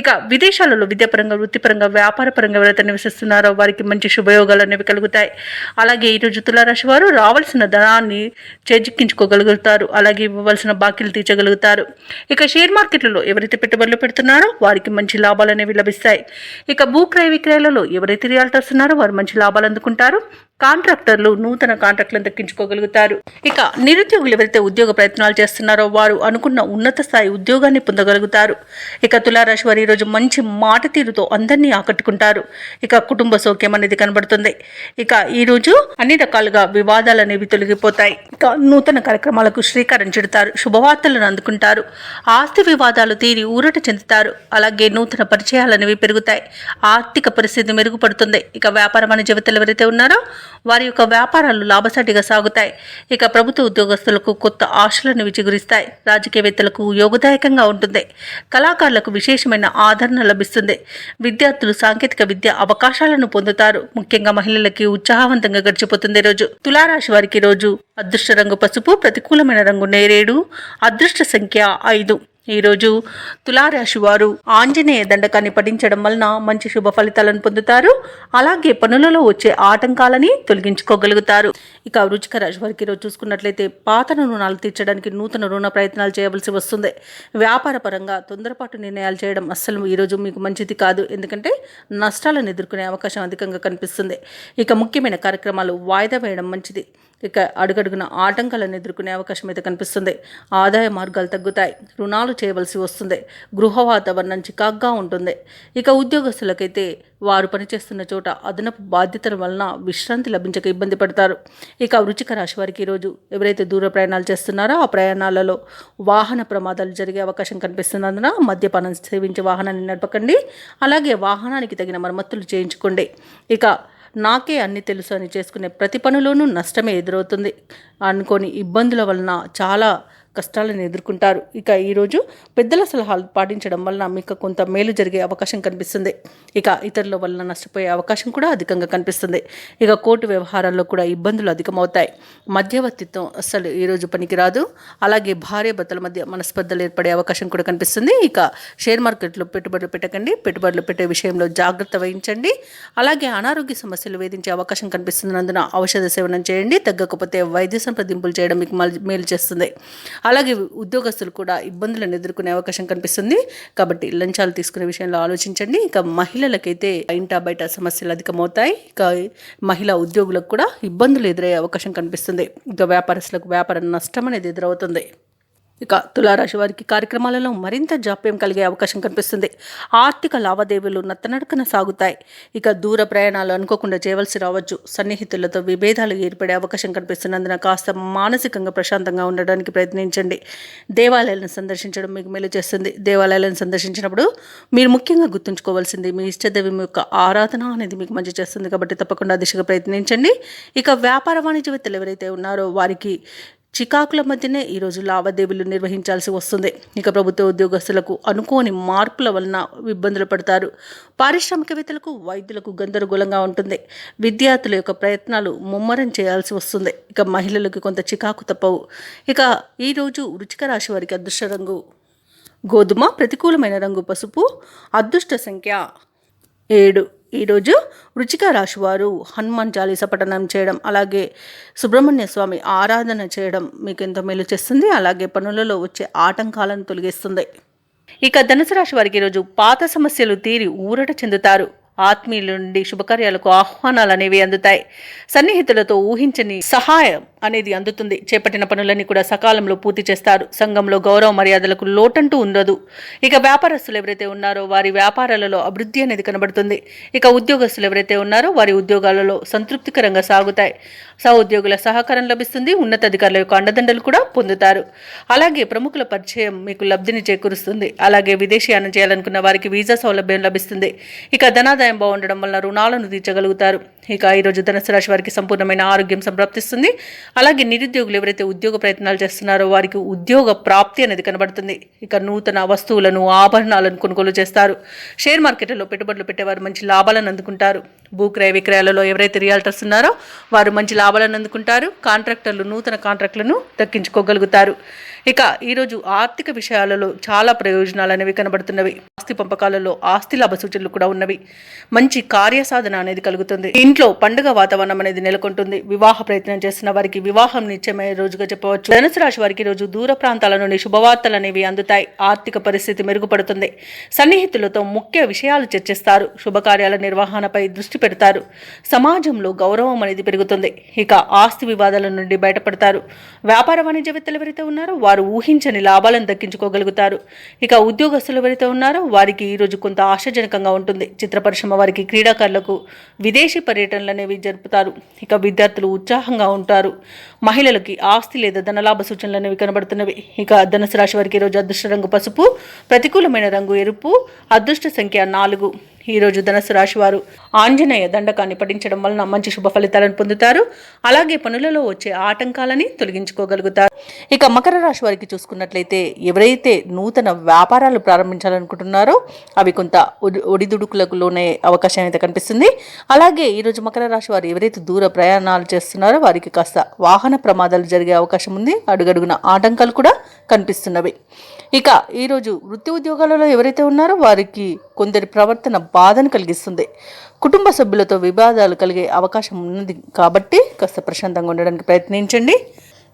ఇక విదేశాలలో విద్యాపరంగా, వృత్తిపరంగా, వ్యాపారపరంగా ఎవరైతే నివసిస్తున్నారో వారికి మంచి శుభయోగాలు అనేవి కలుగుతాయి. అలాగే ఈరోజు తులారాశి వారు రావాల్సిన ధనాన్ని చేజిక్కించుకోగలుగుతారు. అలాగే ఇవ్వవలసిన బాకీలు తీర్చగలుగుతారు. ఇక షేర్ మార్కెట్లలో ఎవరైతే పెట్టుబడులు పెడుతున్నారో వారికి మంచి లాభాలు అనేవి లభిస్తాయి. ఇక భూక్రయ విక్రయాలలో ఎవరైతే రియాల్టర్స్ ఉన్నారో వారు మంచి లాభాలు అందుకుంటారు. కాంట్రాక్టర్లు నూతన కాంట్రాక్టులను దక్కించుకోగలుగుతారు. ఇక నిరుద్యోగులు ఎవరైతే ఉద్యోగ ప్రయత్నాలు చేస్తున్నారో వారు అనుకున్న ఉన్నత స్థాయి ఉద్యోగాన్ని పొందగలుగుతారు. ఇక తులారాశి వారు ఈరోజు మంచి మాట తీరుతో అందరినీ ఆకట్టుకుంటారు. ఇక కుటుంబ సౌఖ్యం అనేది కనబడుతుంది. ఇక ఈరోజు అన్ని రకాలుగా వివాదాలు అనేవి తొలగిపోతాయి. ఇక నూతన కార్యక్రమాలకు శ్రీకారం చుడతారు. శుభవార్తలను అందుకుంటారు. ఆస్తి వివాదాలు తీరి ఊరట చెందుతారు. అలాగే నూతన పరిచయాలు అనేవి పెరుగుతాయి. ఆర్థిక పరిస్థితి మెరుగుపడుతుంది. ఇక వ్యాపార వాణిజ్యవేత్తలు ఎవరైతే ఉన్నారో వారి యొక్క వ్యాపారాలు లాభసాటిగా సాగుతాయి. ఇక ప్రభుత్వ ఉద్యోగస్తులకు కొత్త ఆశలను చిగురిస్తాయి. రాజకీయవేత్తలకు యోగదాయకంగా ఉంటుంది. కళాకారులకు విశేషమైన ఆదరణ లభిస్తుంది. విద్యార్థులు సాంకేతిక విద్య అవకాశాలను పొందుతారు. ముఖ్యంగా మహిళలకి ఉత్సాహవంతంగా గడిచిపోతుంది. రోజు తులారాశి వారికి రోజు అదృష్ట రంగు పసుపు, ప్రతికూలమైన రంగు నేరేడు, అదృష్ట సంఖ్య 5. ఈరోజు తులారాశి వారు ఆంజనేయ దండకాన్ని పఠించడం వలన మంచి శుభ ఫలితాలను పొందుతారు. అలాగే పనులలో వచ్చే ఆటంకాలని తొలగించుకోగలుగుతారు. ఇక వృశ్చిక రాశి వారికి ఈరోజు చూసుకున్నట్లయితే పాత రుణాలు తీర్చడానికి నూతన రుణ ప్రయత్నాలు చేయవలసి వస్తుంది. వ్యాపార పరంగా తొందరపాటు నిర్ణయాలు చేయడం అస్సలు ఈరోజు మీకు మంచిది కాదు. ఎందుకంటే నష్టాలను ఎదుర్కొనే అవకాశం అధికంగా కనిపిస్తుంది. ఇక ముఖ్యమైన కార్యక్రమాలు వాయిదా వేయడం మంచిది. ఇక అడుగడుగున ఆటంకాలను ఎదుర్కొనే అవకాశం అయితే కనిపిస్తుంది. ఆదాయ మార్గాలు తగ్గుతాయి. రుణాలు చేయవలసి వస్తుంది. గృహ వాతావరణం చికాగ్గా ఉంటుంది. ఇక ఉద్యోగస్తులకైతే వారు పనిచేస్తున్న చోట అదనపు బాధ్యతల వలన విశ్రాంతి లభించక ఇబ్బంది పడతారు. ఇక వృశ్చిక రాశి వారికి ఈరోజు ఎవరైతే దూర ప్రయాణాలు చేస్తున్నారో ఆ ప్రయాణాలలో వాహన ప్రమాదాలు జరిగే అవకాశం కనిపిస్తున్నందున మద్యపానం సేవించి వాహనాన్ని నడపకండి. అలాగే వాహనానికి తగిన మరమ్మతులు చేయించుకోండి. ఇక నాకే అన్ని తెలుసు అని చేసుకునే ప్రతి పనిలోనూ నష్టమే ఎదురవుతుంది అనుకోని ఇబ్బందుల వలన చాలా కష్టాలను ఎదుర్కొంటారు. ఇక ఈరోజు పెద్దల సలహాలు పాటించడం వలన మీకు కొంత మేలు జరిగే అవకాశం కనిపిస్తుంది. ఇక ఇతరుల వలన నష్టపోయే అవకాశం కూడా అధికంగా కనిపిస్తుంది. ఇక కోర్టు వ్యవహారాల్లో కూడా ఇబ్బందులు అధికమవుతాయి. మధ్యవర్తిత్వం అస్సలు ఈరోజు పనికిరాదు. అలాగే భార్యాభర్తల మధ్య మనస్పర్ధలు ఏర్పడే అవకాశం కూడా కనిపిస్తుంది. ఇక షేర్ మార్కెట్లో పెట్టుబడులు పెట్టకండి. పెట్టుబడులు పెట్టే విషయంలో జాగ్రత్త వహించండి. అలాగే అనారోగ్య సమస్యలు వేధించే అవకాశం కనిపిస్తున్నందున ఔషధ సేవనం చేయండి. తగ్గకపోతే వైద్య సంప్రదింపులు చేయడం మీకు మేలు చేస్తుంది. అలాగే ఉద్యోగస్తులు కూడా ఇబ్బందులను ఎదుర్కొనే అవకాశం కనిపిస్తుంది. కాబట్టి లంచాలు తీసుకునే విషయంలో ఆలోచించండి. ఇక మహిళలకైతే ఇంటా బయట సమస్యలు అధికమవుతాయి. ఇక మహిళా ఉద్యోగులకు కూడా ఇబ్బందులు ఎదురయ్యే అవకాశం కనిపిస్తుంది. ఇక వ్యాపారస్తులకు వ్యాపార నష్టం అనేది ఎదురవుతుంది. ఇక తులారాశి వారికి కార్యక్రమాలలో మరింత జాప్యం కలిగే అవకాశం కనిపిస్తుంది. ఆర్థిక లావాదేవీలు నత్తనడకన సాగుతాయి. ఇక దూర ప్రయాణాలు అనుకోకుండా చేయవలసి రావచ్చు. సన్నిహితులతో విభేదాలు ఏర్పడే అవకాశం కనిపిస్తున్నందున కాస్త మానసికంగా ప్రశాంతంగా ఉండడానికి ప్రయత్నించండి. దేవాలయాలను సందర్శించడం మీకు మేలు చేస్తుంది. దేవాలయాలను సందర్శించినప్పుడు మీరు ముఖ్యంగా గుర్తుంచుకోవాల్సింది మీ ఇష్టదైవం యొక్క ఆరాధన అనేది మీకు మంచి చేస్తుంది. కాబట్టి తప్పకుండా దిశగా ప్రయత్నించండి. ఇక వ్యాపార వాణిజ్యవేత్తలు ఎవరైతే ఉన్నారో వారికి చికాకుల మధ్యనే ఈరోజు లావాదేవీలు నిర్వహించాల్సి వస్తుంది. ఇక ప్రభుత్వ ఉద్యోగస్తులకు అనుకోని మార్పుల వలన ఇబ్బందులు పడతారు. పారిశ్రామికవేత్తలకు వైద్యులకు గందరగోళంగా ఉంటుంది. విద్యార్థుల యొక్క ప్రయత్నాలు ముమ్మరం చేయాల్సి వస్తుంది. ఇక మహిళలకు కొంత చికాకు తప్పవు. ఇక ఈరోజు వృశ్చిక రాశి వారికి అదృష్ట రంగు గోధుమ, ప్రతికూలమైన రంగు పసుపు, అదృష్ట సంఖ్య 7. ఈరోజు వృశ్చిక రాశి వారు హనుమాన్ చాలీస పఠనం చేయడం, అలాగే సుబ్రహ్మణ్య స్వామి ఆరాధన చేయడం మీకు ఎంతో మేలు చేస్తుంది. అలాగే పనులలో వచ్చే ఆటంకాలను తొలగిస్తుంది. ఇక ధనుసు రాశి వారికి ఈరోజు పాత సమస్యలు తీరి ఊరట చెందుతారు. ఆత్మీయుల నుండి శుభకార్యాలకు ఆహ్వానాలు అనేవి అందుతాయి. సన్నిహితులతో ఊహించని సహాయం అనేది అందుతుంది. చేపట్టిన పనులన్నీ కూడా సకాలంలో పూర్తి చేస్తారు. సంఘంలో గౌరవ మర్యాదలకు లోటంటూ ఉండదు. ఇక వ్యాపారస్తులు ఎవరైతే ఉన్నారో వారి వ్యాపారాలలో అభివృద్ధి అనేది కనబడుతుంది. ఇక ఉద్యోగస్తులు ఎవరైతే ఉన్నారో వారి ఉద్యోగాలలో సంతృప్తికరంగా సాగుతాయి. సహోద్యోగుల సహకారం లభిస్తుంది. ఉన్నతాధికారుల యొక్క అండదండలు కూడా పొందుతారు. అలాగే ప్రముఖుల పరిచయం మీకు లబ్ధిని చేకూరుస్తుంది. అలాగే విదేశీయానం చేయాలనుకున్న వారికి వీసా సౌలభ్యం లభిస్తుంది. ఇక ధనాదాయం బాగుండడం వల్ల రుణాలను తీర్చగలుగుతారు. ఇక ఈరోజు ధనుసు రాశి వారికి సంపూర్ణమైన ఆరోగ్యం సంప్రాప్తిస్తుంది. అలాగే నిరుద్యోగులు ఎవరైతే ఉద్యోగ ప్రయత్నాలు చేస్తున్నారో వారికి ఉద్యోగ ప్రాప్తి అనేది కనబడుతుంది. ఇక నూతన వస్తువులను ఆభరణాలను కొనుగోలు చేస్తారు. షేర్ మార్కెట్లలో పెట్టుబడులు పెట్టేవారు మంచి లాభాలను అందుకుంటారు. భూక్రయ విక్రయాలలో ఎవరైతే రియాల్టర్స్ ఉన్నారో వారు మంచి లాభాలను అందుకుంటారు. కాంట్రాక్టర్లు నూతన కాంట్రాక్టులను దక్కించుకోగలుగుతారు. ఇక ఈరోజు ఆర్థిక విషయాలలో చాలా ప్రయోజనాలు అనేవి కనబడుతున్నవి. ఆస్తి పంపకాలలో ఆస్తి లాభ సూచనలు కూడా ఉన్నవి. మంచి కార్యసాధన అనేది కలుగుతుంది. ఇంట్లో పండుగ వాతావరణం అనేది నెలకొంటుంది. వివాహ ప్రయత్నం చేస్తున్న వారికి వివాహం నిశ్చయమయ్యే రోజుగా చెప్పవచ్చు. ధనుసు రాశి వారికి రోజు దూర ప్రాంతాల నుండి శుభవార్తలు అనేవి అందుతాయి. ఆర్థిక పరిస్థితి మెరుగుపడుతుంది. సన్నిహితులతో ముఖ్య విషయాలు చర్చిస్తారు. శుభకార్యాల నిర్వహణపై దృష్టి పెడతారు. సమాజంలో గౌరవం అనేది పెరుగుతుంది. ఇక ఆస్తి వివాదాల నుండి బయటపడతారు. వ్యాపార వాణిజ్యవేత్తలు ఎవరైతే ఉన్నారో వారు ఊహించని లాభాలను దక్కించుకోగలుగుతారు. ఇక ఉద్యోగస్తులు ఎవరైతే ఉన్నారో వారికి ఈరోజు కొంత ఆశాజనకంగా ఉంటుంది. చిత్ర పరిశ్రమ వారికి, క్రీడాకారులకు విదేశీ పర్యటనలు అనేవి జరుపుతారు. ఇక విద్యార్థులు ఉత్సాహంగా ఉంటారు. మహిళలకి ఆస్తి లేదా ధనలాభ సూచనలు అనేవి కనబడుతున్నవి. ఇక ధనుసు రాశి వారికి ఈరోజు అదృష్ట రంగు పసుపు, ప్రతికూలమైన రంగు ఎరుపు, అదృష్ట సంఖ్య 4. ఈరోజు ధనుసు రాశి వారు ఆంజనేయ దండకాన్ని పఠించడం వలన మంచి శుభ ఫలితాలను పొందుతారు. అలాగే పనులలో వచ్చే ఆటంకాలని తొలగించుకోగలుగుతారు. ఇక మకర రాశి వారికి చూసుకున్నట్లయితే ఎవరైతే నూతన వ్యాపారాలు ప్రారంభించాలనుకుంటున్నారో అవి కొంత ఒడిదుడుకులకు లోనే అవకాశం అయితే కనిపిస్తుంది. అలాగే ఈరోజు మకర రాశి వారు ఎవరైతే దూర ప్రయాణాలు చేస్తున్నారో వారికి కాస్త వాహన ప్రమాదాలు జరిగే అవకాశం ఉంది. అడుగడుగున ఆటంకాలు కూడా కనిపిస్తున్నవి. ఇక ఈరోజు వృత్తి ఉద్యోగాలలో ఎవరైతే ఉన్నారో వారికి కొందరి ప్రవర్తన బాధను కలిగిస్తుంది. కుటుంబ సభ్యులతో వివాదాలు కలిగే అవకాశం ఉన్నది కాబట్టి కాస్త ప్రశాంతంగా ఉండడానికి ప్రయత్నించండి.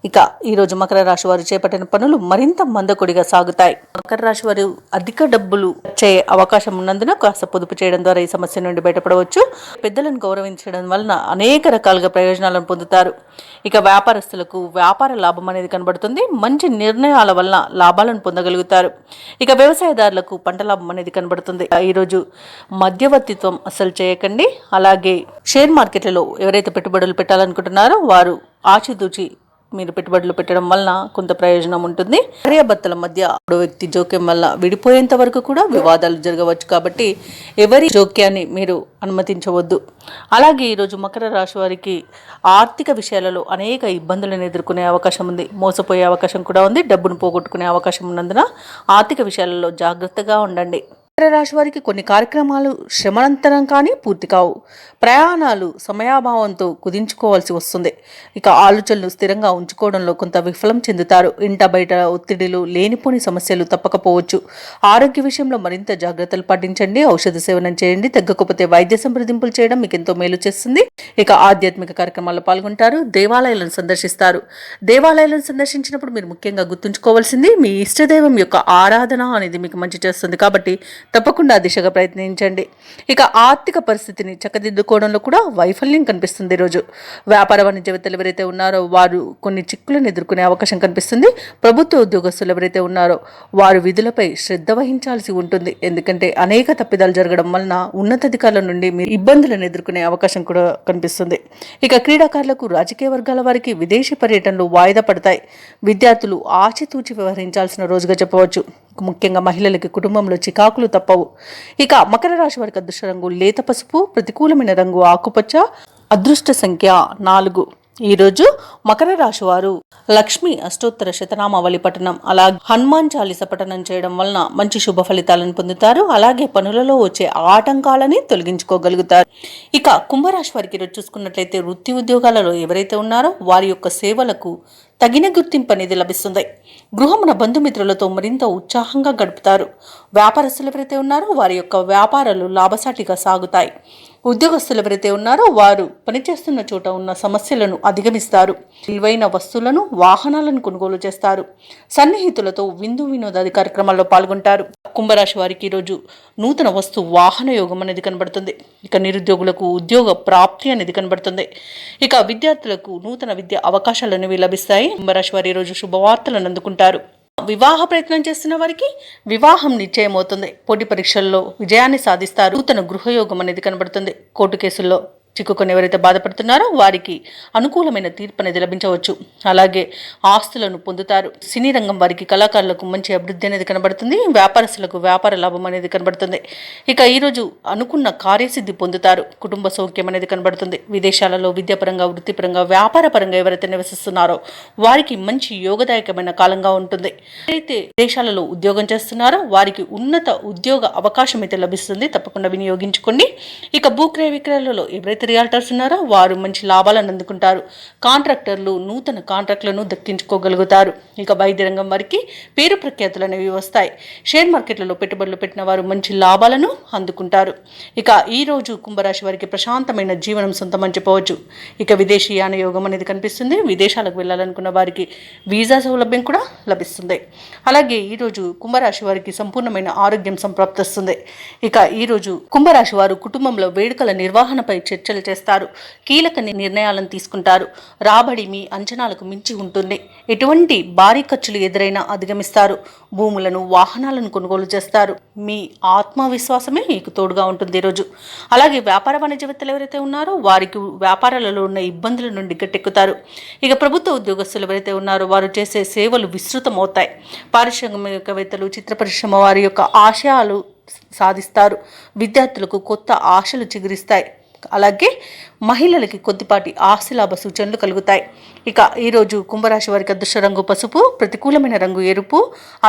ఇక ఈరోజు మకర రాశి వారు చేపట్టిన పనులు మరింత మందకొడిగా సాగుతాయి. మకర రాశి వారు అధిక డబ్బులు వచ్చే అవకాశం ఉన్నందున కాస్త పొదుపు చేయడం ద్వారా ఈ సమస్య నుండి బయటపడవచ్చు. పెద్దలను గౌరవించడం వలన అనేక రకాలుగా ప్రయోజనాలను పొందుతారు. ఇక వ్యాపారస్తులకు వ్యాపార లాభం అనేది కనబడుతుంది. మంచి నిర్ణయాల వలన లాభాలను పొందగలుగుతారు. ఇక వ్యవసాయదారులకు పంట లాభం అనేది కనబడుతుంది. ఈరోజు మధ్యవర్తిత్వం అసలు చేయకండి. అలాగే షేర్ మార్కెట్లలో ఎవరైతే పెట్టుబడులు పెట్టాలనుకుంటున్నారో వారు ఆచితూచి మీరు పెట్టుబడులు పెట్టడం వలన కొంత ప్రయోజనం ఉంటుంది. భార్యాభర్తల మధ్య వ్యక్తి జోక్యం వల్ల విడిపోయేంత వరకు కూడా వివాదాలు జరగవచ్చు. కాబట్టి ఎవరి జోక్యాన్ని మీరు అనుమతించవద్దు. అలాగే ఈరోజు మకర రాశి వారికి ఆర్థిక విషయాలలో అనేక ఇబ్బందులను ఎదుర్కొనే అవకాశం ఉంది. మోసపోయే అవకాశం కూడా ఉంది. డబ్బును పోగొట్టుకునే అవకాశం ఉన్నందున ఆర్థిక విషయాలలో జాగ్రత్తగా ఉండండి. మకర రాశి వారికి కొన్ని కార్యక్రమాలు శ్రమనంతరం కానీ పూర్తి కావు. ప్రయాణాలు సమయాభావంతో కుదించుకోవాల్సి వస్తుంది. ఇక ఆలోచనలు స్థిరంగా ఉంచుకోవడంలో కొంత విఫలం చెందుతారు. ఇంట బయట ఒత్తిడిలు, లేనిపోని సమస్యలు తప్పకపోవచ్చు. ఆరోగ్య విషయంలో మరింత జాగ్రత్తలు పాటించండి. ఔషధ సేవనం చేయండి. తగ్గకపోతే వైద్య సంప్రదింపులు చేయడం మీకు ఎంతో మేలు చేస్తుంది. ఇక ఆధ్యాత్మిక కార్యక్రమాల్లో పాల్గొంటారు. దేవాలయాలను సందర్శిస్తారు. దేవాలయాలను సందర్శించినప్పుడు మీరు ముఖ్యంగా గుర్తుంచుకోవాల్సింది మీ ఇష్టదైవం యొక్క ఆరాధన అనేది మీకు మంచి చేస్తుంది. కాబట్టి తప్పకుండా దిశగా ప్రయత్నించండి. ఇక ఆర్థిక పరిస్థితిని చక్కదిద్దుకోవడంలో కూడా వైఫల్యం కనిపిస్తుంది. ఈరోజు వ్యాపార వాణిజ్యవేత్తలు ఎవరైతే ఉన్నారో వారు కొన్ని చిక్కులను ఎదుర్కొనే అవకాశం కనిపిస్తుంది. ప్రభుత్వ ఉద్యోగస్తులు ఎవరైతే ఉన్నారో వారు విధులపై శ్రద్ధ వహించాల్సి ఉంటుంది. ఎందుకంటే అనేక తప్పిదాలు జరగడం వలన ఉన్నతాధికారుల నుండి మీరు ఇబ్బందులను ఎదుర్కొనే అవకాశం కూడా కనిపిస్తుంది. ఇక క్రీడాకారులకు, రాజకీయ వర్గాల వారికి విదేశీ పర్యటనలు వాయిదా పడతాయి. విద్యార్థులు ఆచితూచి వ్యవహరించాల్సిన రోజుగా చెప్పవచ్చు. ముఖ్యంగా మహిళలకి కుటుంబంలో చికాకులు తప్పవు. ఇక మకర రాశి వారికి అదృష్ట రంగు లేత పసుపు, ప్రతికూలమైన రంగు ఆకుపచ్చ, అదృష్ట సంఖ్య 4. ఈరోజు మకర రాశి వారు లక్ష్మీ అష్టోత్తర శతనామావళి పఠనం, అలాగే హనుమాన్ చాలీస పఠనం చేయడం వలన మంచి శుభ ఫలితాలను పొందుతారు. అలాగే పనులలో వచ్చే ఆటంకాలని తొలగించుకోగలుగుతారు. ఇక కుంభరాశి వారికి ఈరోజు చూసుకున్నట్లయితే వృత్తి ఉద్యోగాలలో ఎవరైతే ఉన్నారో వారి యొక్క సేవలకు తగిన గుర్తింపు అనేది లభిస్తుంది. గృహమున బంధుమిత్రులతో మరింత ఉత్సాహంగా గడుపుతారు. వ్యాపారస్తులు ఎవరైతే ఉన్నారో వారి యొక్క వ్యాపారాలు లాభసాటిగా సాగుతాయి. ఉద్యోగస్తులు ఎవరైతే ఉన్నారో వారు పనిచేస్తున్న చోట ఉన్న సమస్యలను అధిగమిస్తారు. విలువైన వస్తువులను, వాహనాలను కొనుగోలు చేస్తారు. సన్నిహితులతో విందు వినోదాది కార్యక్రమాల్లో పాల్గొంటారు. కుంభరాశి వారికి ఈరోజు నూతన వస్తు వాహన యోగం అనేది కనబడుతుంది. ఇక నిరుద్యోగులకు ఉద్యోగ ప్రాప్తి అనేది కనబడుతుంది. ఇక విద్యార్థులకు నూతన విద్యా అవకాశాలు అనేవి లభిస్తాయి. కుంభరాశి వారి ఈరోజు శుభవార్తలను అందుకుంటారు. వివాహ ప్రయత్నం చేస్తున్న వారికి వివాహం నిశ్చయమవుతుంది. పోటీ పరీక్షల్లో విజయాన్ని సాధిస్తారు. నూతన గృహయోగం అనేది కనబడుతుంది. కోర్టు కేసుల్లో చిక్కుకొని ఎవరైతే బాధపడుతున్నారో వారికి అనుకూలమైన తీర్పు అనేది లభించవచ్చు. అలాగే ఆస్తులను పొందుతారు. సినీ రంగం వారికి, కళాకారులకు మంచి అభివృద్ధి అనేది కనబడుతుంది. వ్యాపారస్తులకు వ్యాపార లాభం అనేది కనబడుతుంది. ఇక ఈరోజు అనుకున్న కార్యసిద్ధి పొందుతారు. కుటుంబ సౌఖ్యం అనేది కనబడుతుంది. విదేశాలలో విద్యాపరంగా, వృత్తిపరంగా, వ్యాపార పరంగా ఎవరైతే నివసిస్తున్నారో వారికి మంచి యోగదాయకమైన కాలంగా ఉంటుంది. అయితే దేశాలలో ఉద్యోగం చేస్తున్నారో వారికి ఉన్నత ఉద్యోగ అవకాశం అయితే లభిస్తుంది. తప్పకుండా వినియోగించుకోండి. ఇక భూక్రయ విక్రయాలలో ఎవరైతే రియాల్టర్స్ ఉన్నారో వారు మంచి లాభాలను అందుకుంటారు. కాంట్రాక్టర్లు నూతన కాంట్రాక్టులను దక్కించుకోగలుగుతారు. ఇక వైద్య రంగం వారికి పేరు ప్రఖ్యాతులు అనేవి వస్తాయి. షేర్ మార్కెట్లలో పెట్టుబడులు పెట్టిన వారు మంచి లాభాలను అందుకుంటారు. ఇక ఈ రోజు కుంభరాశి వారికి ప్రశాంతమైన జీవనం సొంతమని చెప్పవచ్చు. ఇక విదేశీయాన యోగం అనేది కనిపిస్తుంది. విదేశాలకు వెళ్ళాలనుకున్న వారికి వీసా సౌలభ్యం కూడా లభిస్తుంది. అలాగే ఈరోజు కుంభరాశి వారికి సంపూర్ణమైన ఆరోగ్యం సంప్రాప్తిస్తుంది. ఇక ఈరోజు కుంభరాశి వారు కుటుంబంలో వేడుకల నిర్వహణపై చర్చలు చేస్తారు. కీలక నిర్ణయాలను తీసుకుంటారు. రాబడి మీ అంచనాలకు మించి ఉంటుంది. ఎటువంటి భారీ ఖర్చులు ఎదురైనా అధిగమిస్తారు. భూములను, వాహనాలను కొనుగోలు చేస్తారు. మీ ఆత్మవిశ్వాసమే మీకు తోడుగా ఉంటుంది ఈరోజు. అలాగే వ్యాపార వాణిజ్యవేత్తలు ఎవరైతే ఉన్నారో వారికి వ్యాపారాలలో ఉన్న ఇబ్బందుల నుండి గట్టెక్కుతారు. ఇక ప్రభుత్వ ఉద్యోగస్తులు ఎవరైతే ఉన్నారో వారు చేసే సేవలు విస్తృతమవుతాయి. పారిశ్రామికవేత్తలు, చిత్ర పరిశ్రమ వారి యొక్క ఆశయాలు సాధిస్తారు. విద్యార్థులకు కొత్త ఆశలు చిగురిస్తాయి. అలాగే మహిళలకి కొద్దిపాటి ఆస్తిలాభ సూచనలు కలుగుతాయి. ఇక ఈరోజు కుంభరాశి వారికి అదృష్ట రంగు పసుపు, ప్రతికూలమైన రంగు ఎరుపు,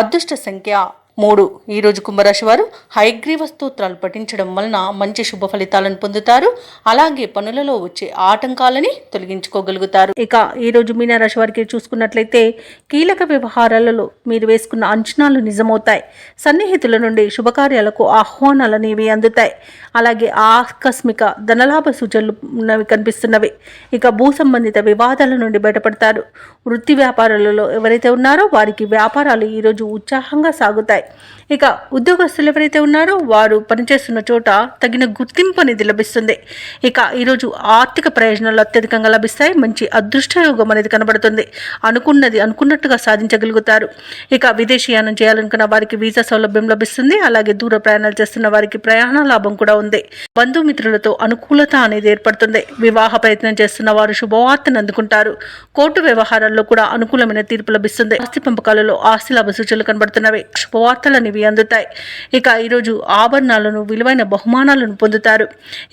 అదృష్ట సంఖ్య 3. ఈరోజు కుంభరాశి వారు హయగ్రీవ స్తోత్రాలు పఠించడం వలన మంచి శుభ ఫలితాలను పొందుతారు. అలాగే పనులలో వచ్చే ఆటంకాలని తొలగించుకోగలుగుతారు. ఇక ఈరోజు మీనరాశి వారికి చూసుకున్నట్లయితే కీలక వ్యవహారాలలో మీరు వేసుకున్న అంచనాలు నిజమవుతాయి. సన్నిహితుల నుండి శుభకార్యాలకు ఆహ్వానాలు అనేవి అందుతాయి. అలాగే ఆకస్మిక ధనలాభ సూచనలు కనిపిస్తున్నవి. ఇక భూ సంబంధిత వివాదాల నుండి బయటపడతారు. వృత్తి వ్యాపారాలలో ఎవరైతే ఉన్నారో వారికి వ్యాపారాలు ఈరోజు ఉత్సాహంగా సాగుతాయి. ఇక ఉద్యోగస్తులు ఎవరైతే ఉన్నారో వారు పనిచేస్తున్న చోట తగిన గుర్తింపు అనేది లభిస్తుంది. ఇక ఈరోజు ఆర్థిక ప్రయోజనాలు అత్యధికంగా లభిస్తాయి. మంచి అదృష్టయోగం అనేది కనబడుతుంది. అనుకున్నది అనుకున్నట్టుగా సాధించగలుగుతారు. ఇక విదేశీయానం చేయాలనుకున్న వారికి వీసా సౌలభ్యం లభిస్తుంది. అలాగే దూర ప్రయాణాలు చేస్తున్న వారికి ప్రయాణ లాభం కూడా ఉంది. బంధుమిత్రులతో అనుకూలత అనేది ఏర్పడుతుంది. వివాహ ప్రయత్నం చేస్తున్న వారు శుభవార్తను అందుకుంటారు. కోర్టు వ్యవహారాల్లో కూడా అనుకూలమైన తీర్పు లభిస్తుంది. ఆస్తి పంపకాలలో ఆస్తి లాభ సూచనలు కనబడుతున్నవి. శుభవార్త శుభవార్తలు అనేవి అందుతాయి. ఇక ఈరోజు ఆభరణాలను, విలువైన బహుమానాలను పొందుతారు.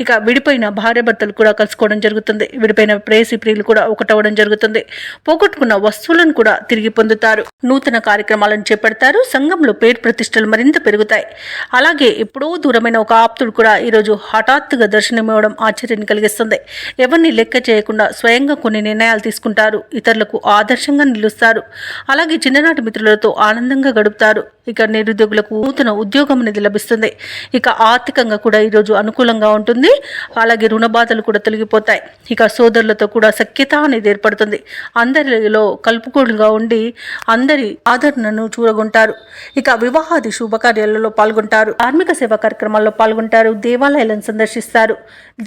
ఇక విడిపోయిన భార్యాభర్తలు కూడా కలుసుకోవడం జరుగుతుంది. విడిపోయిన ప్రేయసి ప్రియులు కూడా ఒకటవడం జరుగుతుంది. పోగొట్టుకున్న వస్తువులను కూడా తిరిగి పొందుతారు. నూతన కార్యక్రమాలను చేపడతారు. సంఘంలో పేరు ప్రతిష్టలు మరింత పెరుగుతాయి. అలాగే ఎప్పుడో దూరమైన ఒక ఆప్తుడు కూడా ఈరోజు హఠాత్తుగా దర్శనమివ్వడం ఆశ్చర్యాన్ని కలిగిస్తుంది. ఎవరిని లెక్క చేయకుండా స్వయంగా కొన్ని నిర్ణయాలు తీసుకుంటారు. ఇతరులకు ఆదర్శంగా నిలుస్తారు. అలాగే చిన్ననాటి మిత్రులతో ఆనందంగా గడుపుతారు. ఇక నిరుద్యోగులకు నూతన ఉద్యోగం అనేది లభిస్తుంది. ఇక ఆర్థికంగా కూడా ఈరోజు అనుకూలంగా ఉంటుంది. అలాగే రుణ బాధలు కూడా తొలగిపోతాయి. ఇక సోదరులతో కూడా సఖ్యత అనేది ఏర్పడుతుంది. అందరిలో కలుపుకోలుగా ఉండి అందరి ఆదరణను చూరగొంటారు. ఇక వివాహాది శుభకార్యాలలో పాల్గొంటారు. ధార్మిక సేవా కార్యక్రమాల్లో పాల్గొంటారు. దేవాలయాలను సందర్శిస్తారు.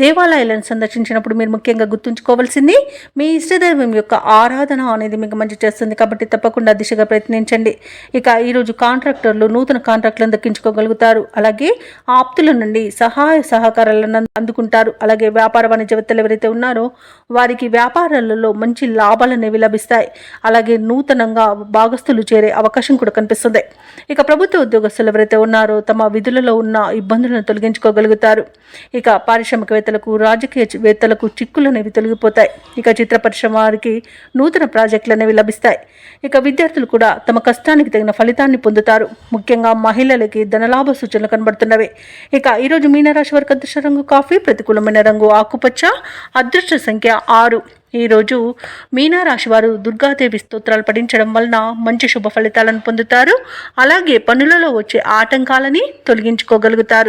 దేవాలయాలను సందర్శించినప్పుడు మీరు ముఖ్యంగా గుర్తుంచుకోవాల్సింది మీ ఇష్టదైవం యొక్క ఆరాధన అనేది మీకు మంచి చేస్తుంది. కాబట్టి తప్పకుండా దిశగా ప్రయత్నించండి. ఇక ఈరోజు కాంట్రాక్టర్లు నూతన కాంట్రాక్టులను దక్కించుకోగలుగుతారు. అలాగే ఆప్తుల నుండి సహాయ సహకారాలను అందుకుంటారు. అలాగే వ్యాపార వాణిజ్యవేత్తలు ఎవరైతే ఉన్నారో వారికి వ్యాపారాలలో మంచి లాభాలు అనేవి లభిస్తాయి. అలాగే నూతనంగా భాగస్తులు చేరే అవకాశం కూడా కనిపిస్తుంది. ఇక ప్రభుత్వ ఉద్యోగస్తులు ఎవరైతే ఉన్నారో తమ విధులలో ఉన్న ఇబ్బందులను తొలగించుకోగలుగుతారు. ఇక పారిశ్రామికవేత్తలకు, రాజకీయవేత్తలకు చిక్కులు అనేవి తొలగిపోతాయి. ఇక చిత్ర పరిశ్రమ వారికి నూతన ప్రాజెక్టులు అనేవి లభిస్తాయి. ఇక విద్యార్థులు కూడా తమ కష్టానికి తగిన ఫలితాన్ని పొందుతారు. ముఖ్యంగా మహిళలకి ధనలాభ సూచనలు కనబడుతున్నవి. ఇక ఈరోజు మీనరాశి వారికి అదృష్ట రంగు కాఫీ, ప్రతికూలమైన రంగు ఆకుపచ్చ, అదృష్ట సంఖ్య 6. ఈరోజు మీనరాశి వారు దుర్గాదేవి స్తోత్రాలు పఠించడం వలన మంచి శుభ ఫలితాలను పొందుతారు. అలాగే పనులలో వచ్చే ఆటంకాలని తొలగించుకోగలుగుతారు.